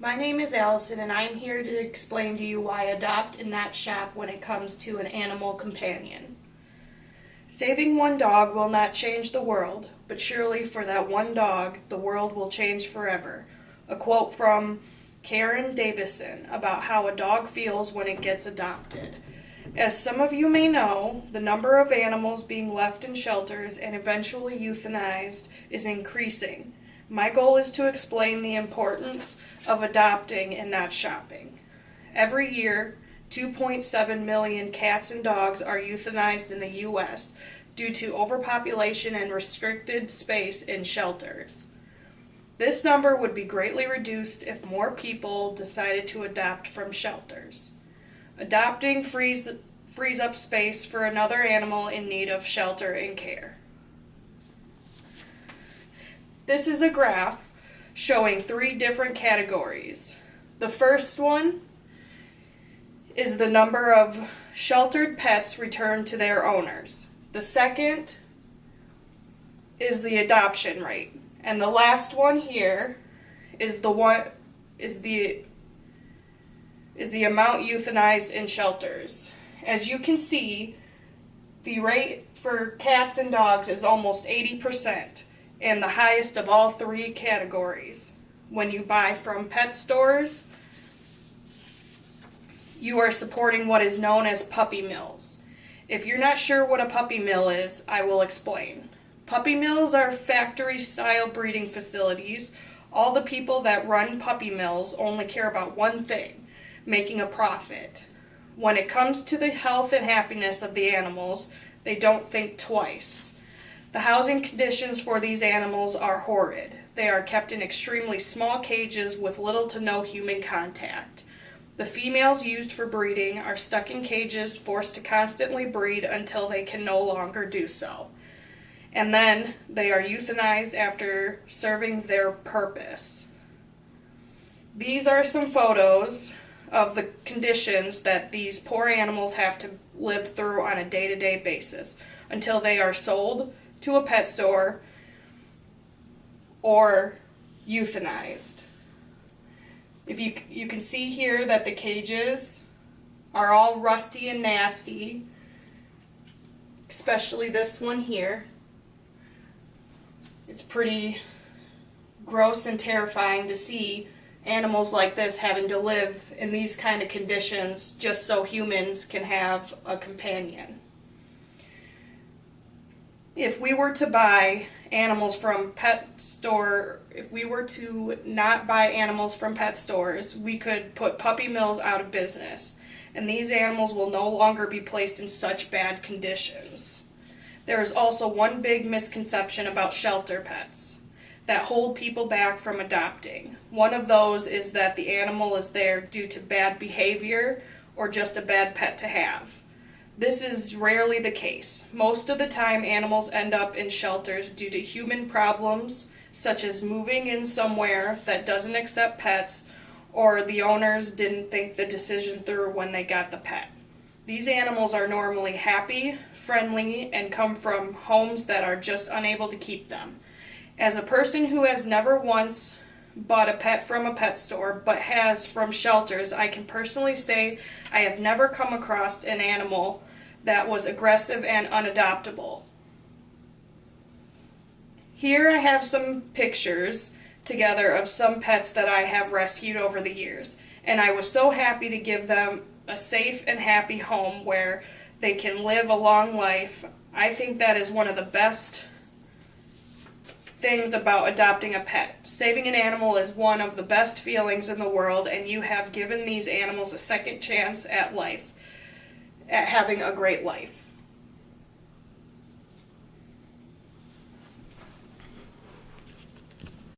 My name is Allison, and I'm here to explain to you why adopt and not shop when it comes to an animal companion. Saving one dog will not change the world, but surely for that one dog, the world will change forever. A quote from Karen Davison about how a dog feels when it gets adopted. As some of you may know, the number of animals being left in shelters and eventually euthanized is increasing. My goal is to explain the importance of adopting and not shopping. Every year, 2.7 million cats and dogs are euthanized in the U.S. due to overpopulation and restricted space in shelters. This number would be greatly reduced if more people decided to adopt from shelters. Adopting frees up space for another animal in need of shelter and care. This is a graph showing 3 different categories. The first one is the number of sheltered pets returned to their owners. The second is the adoption rate. And the last one here is the amount euthanized in shelters. As you can see, the rate for cats and dogs is almost 80%. And the highest of all 3 categories. When you buy from pet stores, you are supporting what is known as puppy mills. If you're not sure what a puppy mill is, I will explain. Puppy mills are factory-style breeding facilities. All the people that run puppy mills only care about one thing: making a profit. When it comes to the health and happiness of the animals, they don't think twice. The housing conditions for these animals are horrid. They are kept in extremely small cages with little to no human contact. The females used for breeding are stuck in cages, forced to constantly breed until they can no longer do so. And then they are euthanized after serving their purpose. These are some photos of the conditions that these poor animals have to live through on a day-to-day basis until they are sold to a pet store or euthanized. If you can see here that the cages are all rusty and nasty, especially this one here. It's pretty gross and terrifying to see animals like this having to live in these kind of conditions just so humans can have a companion. If we were to buy animals from if we were to not buy animals from pet stores, we could put puppy mills out of business, and these animals will no longer be placed in such bad conditions. There is also one big misconception about shelter pets that hold people back from adopting. One of those is that the animal is there due to bad behavior or just a bad pet to have. This is rarely the case. Most of the time, animals end up in shelters due to human problems, such as moving in somewhere that doesn't accept pets, or the owners didn't think the decision through when they got the pet. These animals are normally happy, friendly, and come from homes that are just unable to keep them. As a person who has never once bought a pet from a pet store, but has from shelters, I can personally say I have never come across an animal that was aggressive and unadoptable. Here I have some pictures together of some pets that I have rescued over the years, and I was so happy to give them a safe and happy home where they can live a long life. I think that is one of the best things about adopting a pet. Saving an animal is one of the best feelings in the world, and you have given these animals a second chance at life, at having a great life.